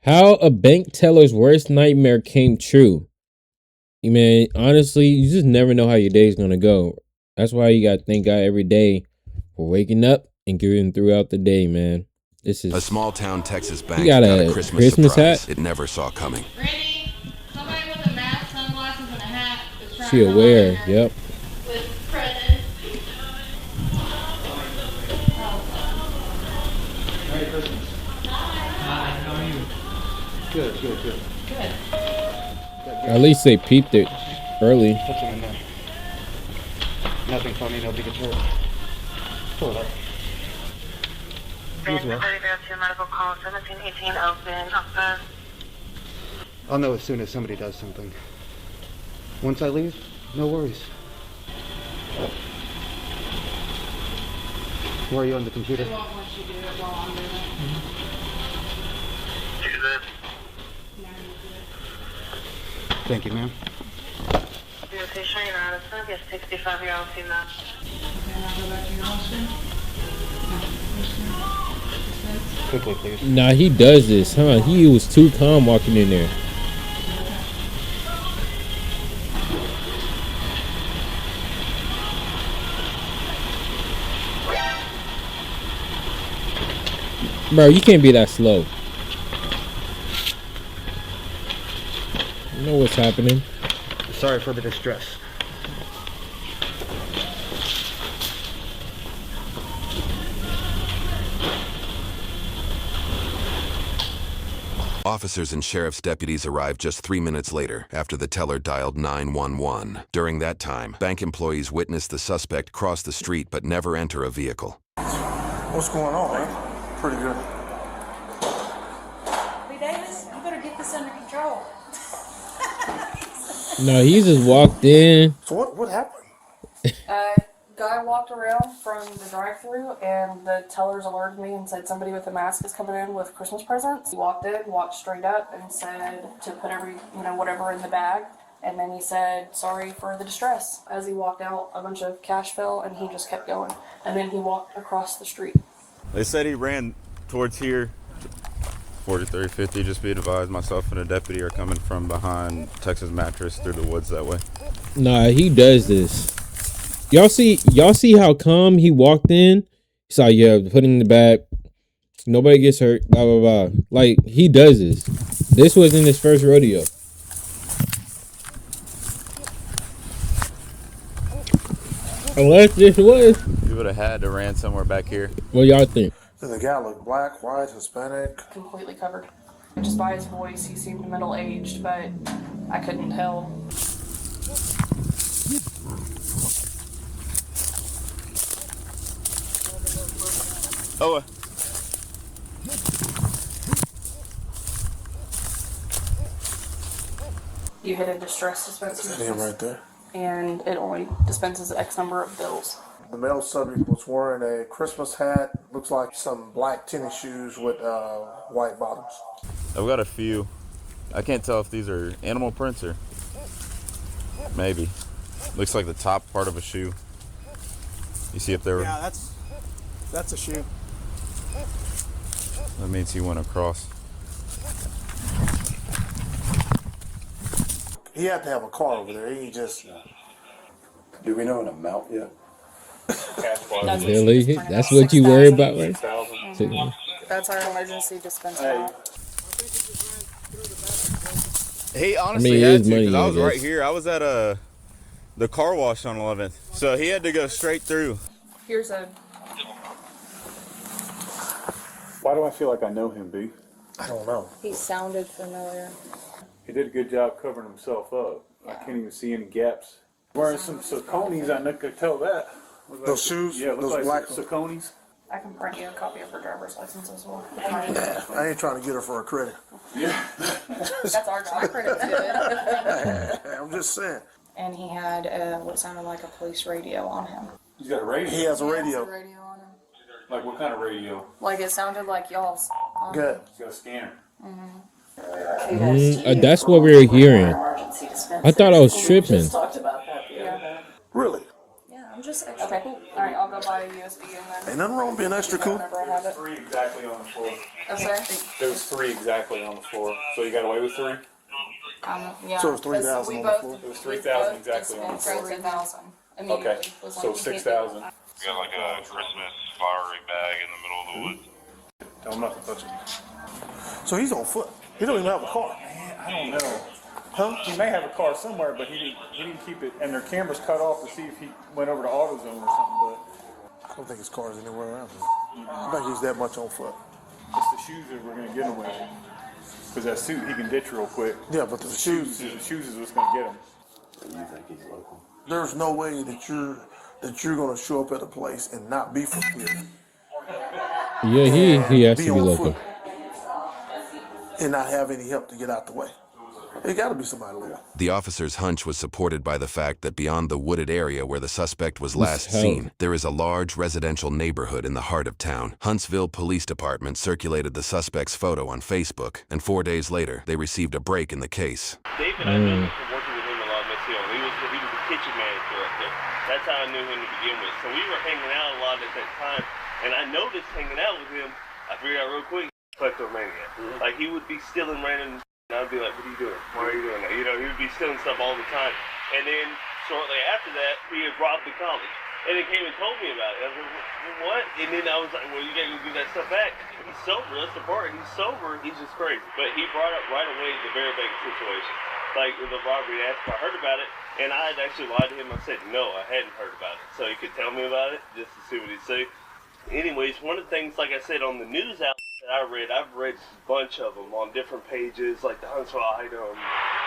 How a bank teller's worst nightmare came true. Man, honestly, you just never know how your day's gonna go. That's why you gotta thank God every day for waking up and getting throughout the day, man. This is a small town Texas bank got a Christmas surprise hat? it never saw coming. Ready? Somebody with a mask, sunglasses, and a hat is trying She to aware, yep. with presents. Merry Christmas. Hi, how are you? Good. Good. At least they peeped it early. Put them in there. Nothing funny, nobody gets hurt. Pull it up. You as well. Medical call 1718 open. I'll know as soon as somebody does something. Once I leave, no worries. Where are you on the computer? They won't let you do it while I'm doing it. Thank you, ma'am. Patient Addison, yes, 65-year-old female. Can I go back to your hospital? Quickly, please. Nah, he does this, huh? He was too calm walking in there. Bro, you can't be that slow. You know what's happening. Sorry for the distress. Officers and sheriff's deputies arrived just 3 minutes later after the teller dialed 911. During that time, bank employees witnessed the suspect cross the street but never enter a vehicle. What's going on, man? Pretty good. Hey, Davis, you better get this under control. No, he just walked in. So what happened? Guy walked around from the drive-thru and the tellers alerted me and said somebody with a mask is coming in with Christmas presents. He walked in, walked straight up and said to put whatever in the bag. And then he said, sorry for the distress. As he walked out, a bunch of cash fell and he just kept going. And then he walked across the street. They said he ran towards here. 4350, just be advised, myself and a deputy are coming from behind Texas Mattress through the woods that way. Nah, he does this. Y'all see how calm he walked in? He's like, yeah, put it in the bag. Nobody gets hurt, blah, blah, blah. Like, he does this. This wasn't his first rodeo. Unless this was. He would have had to ran somewhere back here. What y'all think? Does the guy look black, white, Hispanic? Completely covered. Just by his voice, he seemed middle-aged, but I couldn't tell. Oh, You hit a distress dispenser. That's him right there. And it only dispenses X number of bills. The male subject was wearing a Christmas hat. Looks like some black tennis shoes with white bottoms. I've got a few. I can't tell if these are animal prints or maybe. Looks like the top part of a shoe. You see if they were. Yeah, that's a shoe. That means he went across. He had to have a car over there. He just. Do we know an amount yet? Really? That's what you worry about, right? That's our emergency dispenser. He honestly it had is to, money, because I was I right guess. here. I was at the car wash on 11th. So he had to go straight through. Here's a. Why do I feel like I know him, B? I don't know. He sounded familiar. He did a good job covering himself up. I can't even see any gaps. Wearing some Sauconys, I could tell that. Those shoes? Yeah, Those like black Sauconys. I can print you a copy of her driver's license as well. I ain't trying to get her for a credit. Yeah. That's our job. Our credit's good. I'm just saying. And he had what sounded like a police radio on him. He's got a radio. He has a He radio. has a radio on him. Like what kind of radio? Like it sounded like y'all's. Good. He's got a scanner. That's what we were hearing. I thought I was tripping. Talked about that the other day. Really? Yeah, I'm just extra cool. All right, I'll go buy a USB and then. Ain't nothing wrong with being extra cool. Whenever I have it. 3 exactly on the floor. I'm sorry. There was 3 exactly on the floor. So you got away with 3? Yeah. So it's 3,000 on the floor. It was 3,000 exactly on the floor. 3,000. Okay, so 6,000. We got like a Christmas flowery bag in the middle of the woods. Tell him not to touch it. So he's on foot. He don't even have a car. Man, I don't know. Huh? He may have a car somewhere, but he didn't keep it. And their cameras cut off to see if he went over to AutoZone or something. I don't think his car's anywhere around here. I think he's that much on foot. But it's the shoes that we're gonna get him with. Because that suit he can ditch real quick. Yeah, but the shoes. The shoes is what's gonna get him. So you think he's local? There's no way that you're gonna show up at a place and not be from here. Yeah, he has to be on local. foot and not have any help to get out the way. It got to be somebody local. The officer's hunch was supported by the fact that beyond the wooded area where the suspect was last seen, there is a large residential neighborhood in the heart of town. Huntsville Police Department circulated the suspect's photo on Facebook, and 4 days later, they received a break in the case. David, I know him from working with him a lot in Mexico. He was the kitchen manager up there. That's how I knew him to begin with. So we were hanging out a lot at that time, and I noticed hanging out with him, I figured out real quick, kleptomaniac. Like, he would be stealing random. And I'd be like, what are you doing? Why are you doing that? You know, he would be stealing stuff all the time. And then shortly after that, he had robbed the college. And he came and told me about it. I was like, what? And then I was like, well, you gotta go give that stuff back. He's sober, that's the part. He's sober, he's just crazy. But he brought up right away the Bear Bank situation. Like with the robbery, asked if I heard about it. And I had actually lied to him. I said, no, I hadn't heard about it. So he could tell me about it, just to see what he'd say. Anyways, one of the things, like I said, on the news outlets that I've read a bunch of them on different pages, like the Huntsville Item.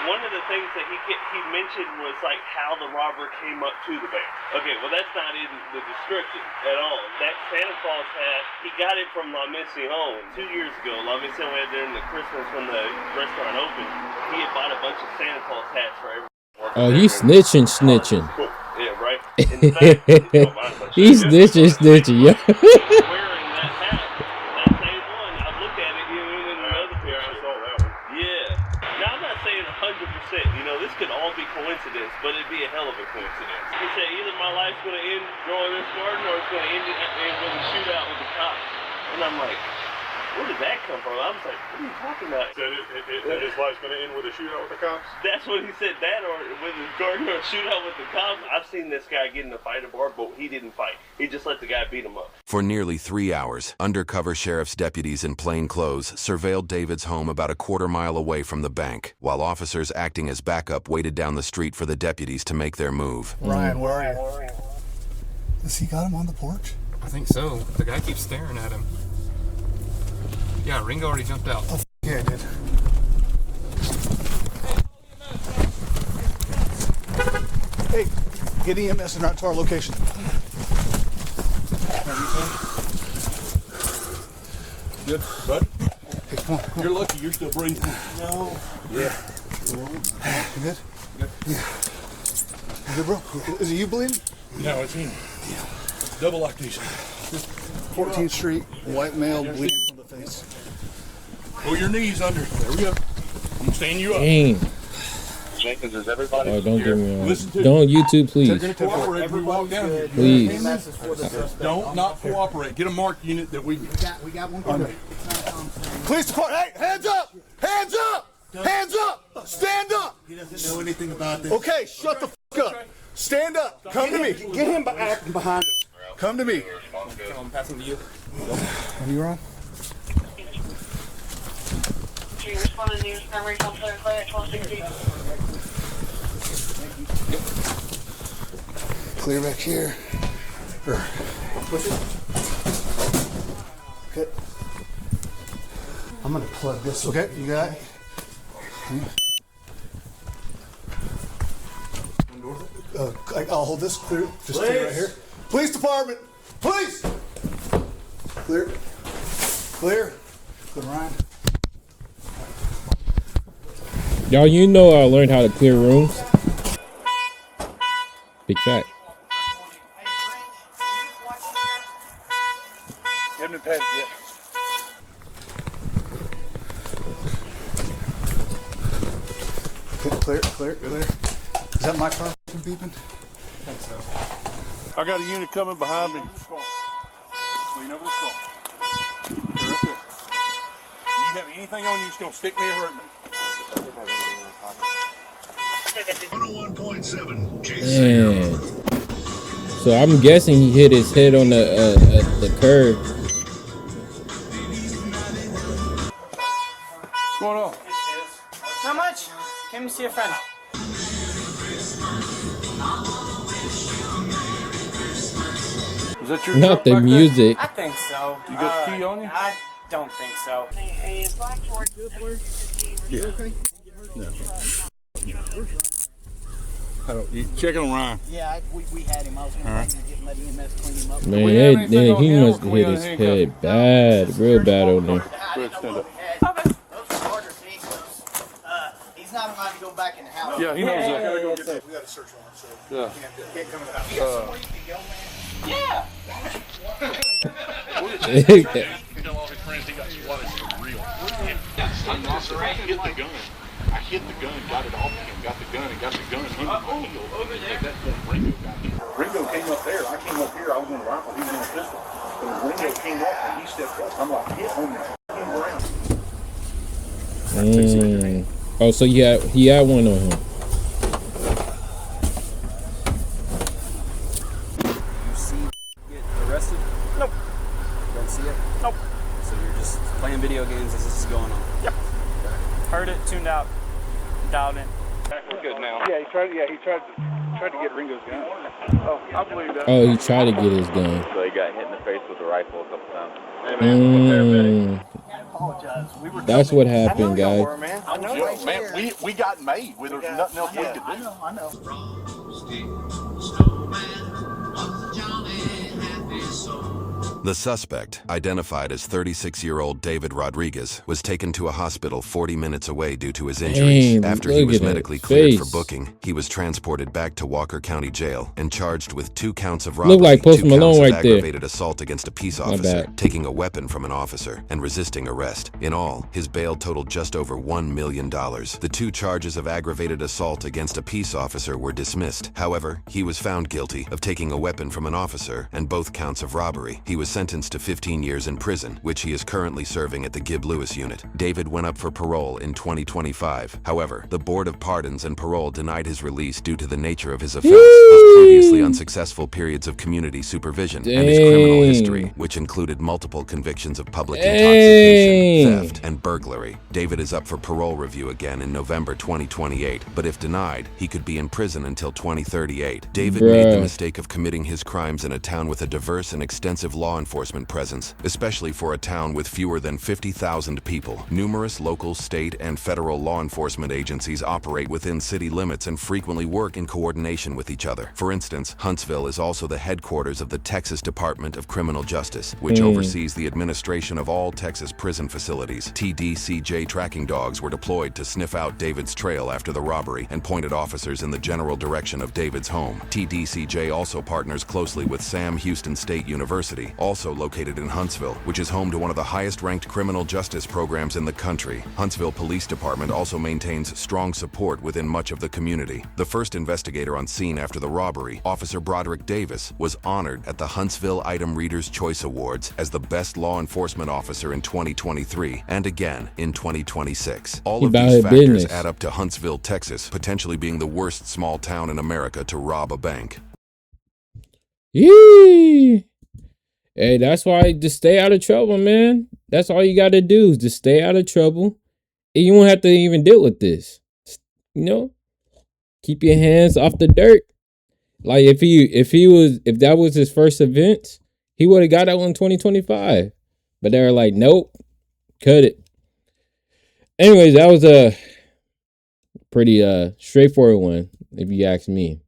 One of the things that he mentioned was like how the robber came up to the bank. Okay, well that's not in the description at all. That Santa Claus hat, he got it from La Mission 2 years ago. La Mission had during the Christmas when the restaurant opened. He had bought a bunch of Santa Claus hats for everyone. Oh, he's snitching. Yeah, right. In fact, He's snitching, yeah. wearing that hat, that same one, I looked at it, you know, in another pair. I saw that one. Yeah. Now, I'm not saying 100%, you know, this could all be coincidence, but it'd be a hell of a coincidence. He said either my life's going to end growing this garden or it's going to end with a shootout with the cops. And I'm like, where did that come from? I was like, what are you talking about? That his life's going to end with a shootout with the cops? That's what he said, that or with his garden or a shootout with the cops. I've seen this guy get in a fight at a bar, but he didn't fight. He just let the guy beat him up. For nearly 3 hours, undercover sheriff's deputies in plain clothes surveilled David's home about a quarter-mile away from the bank, while officers acting as backup waited down the street for the deputies to make their move. Ryan, where are you? Has he got him on the porch? I think so. The guy keeps staring at him. Yeah, Ringo already jumped out. Oh, yeah, I did. Hey, get EMS and route to our location. Good, bud? Hey, come on. You're lucky you're still breathing. No. Yeah. You good? Good. Yeah. You good, bro? Is it you bleeding? No, it's him. Yeah. Double lactation. 14th Street, white male bleeding from the face. Pull your knees under. There we go. I'm gonna stand you up. Dang. Jenkins, is everybody Oh, don't here? get me wrong. Listen to Don't YouTube, please. Cooperate if we walk down here. Please. Don't not cooperate. Get a marked unit that we got one coming. Police department, hey, hands up! Hands up! Hands up! Stand up! He doesn't know anything about this. Okay, shut the f up. Stand up. Come to me. Get him behind us. Come to me. I'm passing to you. Are you wrong? Do you respond to news summary from Clear at 1260? Clear back here. Okay. I'm gonna plug this. Okay, you got it? I'll hold this clear. Just stay right here. Police department! Police! Clear. Clear. Good, Ryan. Y'all, you know I learned how to clear rooms. Big fact. Haven't been padded yet. Clear. Is that my car beeping? I think so. I got a unit coming behind me. Lean over the skull. Right there. You have anything on you that's gonna stick me or hurt me? 101.7. Man. So I'm guessing he hit his head on the curb. What's going on? Not much. Came to see a friend. Is that your Not truck the back music. I think so. You got the key on you? I don't think so. Yeah. No. You checking on Ryan? Yeah, we had him. I was going to get let EMS clean him up. Man, he must have hit his head bad, real bad on there. Stand up. Okay. He's not allowed to go back in the house. Yeah, he knows that. We got a search warrant, so. Yeah. Can't come out. You got somewhere you can go, man? Yeah. Tell all his friends he got swatted for real. I hit the gun. I hit the gun, got it off him, got the gun, and got the gun under my heel. At that point, Ringo got me. Ringo came up there. I came up here. I was in a rifle. He was in a pistol. But when Ringo came up and he stepped up, I'm like, hit on me. Oh, so he had one on him. You see get arrested? Nope. Don't see it? Nope. So you're just playing video games as this is going on? Yep. Heard it, tuned out, dialed in. We're good now. Yeah, he tried to get Ringo's gun. Oh, I believe that. Oh, he tried to get his gun. So he got hit in the face with a rifle a couple times. I apologize. We were That's what happened, guys. man. I know you Man, we got made. There was nothing else we could do. I know. The suspect, identified as 36-year-old David Rodriguez, was taken to a hospital 40 minutes away due to his injuries. After he was medically cleared for booking, he was transported back to Walker County Jail and charged with 2 counts of robbery, Look like Post 2 Malone counts of right there. aggravated assault against a peace officer, taking a weapon from an officer, and resisting arrest. In all, his bail totaled just over $1 million. The 2 charges of aggravated assault against a peace officer were dismissed. However, he was found guilty of taking a weapon from an officer and both counts of robbery. He was sentenced to 15 years in prison, which he is currently serving at the Gibb Lewis unit. David went up for parole in 2025. However, the Board of Pardons and Parole denied his release due to the nature of his offense, his previously unsuccessful periods of community supervision, and his criminal history, which included multiple convictions of public intoxication, theft, and burglary. David is up for parole review again in November 2028, but if denied, he could be in prison until 2038. David made the mistake of committing his crimes in a town with a diverse and extensive law enforcement presence, especially for a town with fewer than 50,000 people. Numerous local, state, and federal law enforcement agencies operate within city limits and frequently work in coordination with each other. For instance, Huntsville is also the headquarters of the Texas Department of Criminal Justice, which oversees the administration of all Texas prison facilities. TDCJ tracking dogs were deployed to sniff out David's trail after the robbery and pointed officers in the general direction of David's home. TDCJ also partners closely with Sam Houston State University, also located in Huntsville, which is home to one of the highest-ranked criminal justice programs in the country. Huntsville Police Department also maintains strong support within much of the community. The first investigator on scene after the robbery, Officer Broderick Davis, was honored at the Huntsville Item Reader's Choice Awards as the best law enforcement officer in 2023 and again in 2026. All of these factors add up to Huntsville, Texas, potentially being the worst small town in America to rob a bank. Yee! Hey, that's why just stay out of trouble, man. That's all you got to do is just stay out of trouble. And you won't have to even deal with this. You know, keep your hands off the dirt. Like if that was his first event, he would have got that one in 2025. But they were like, nope, cut it. Anyways, that was a pretty straightforward one, if you ask me.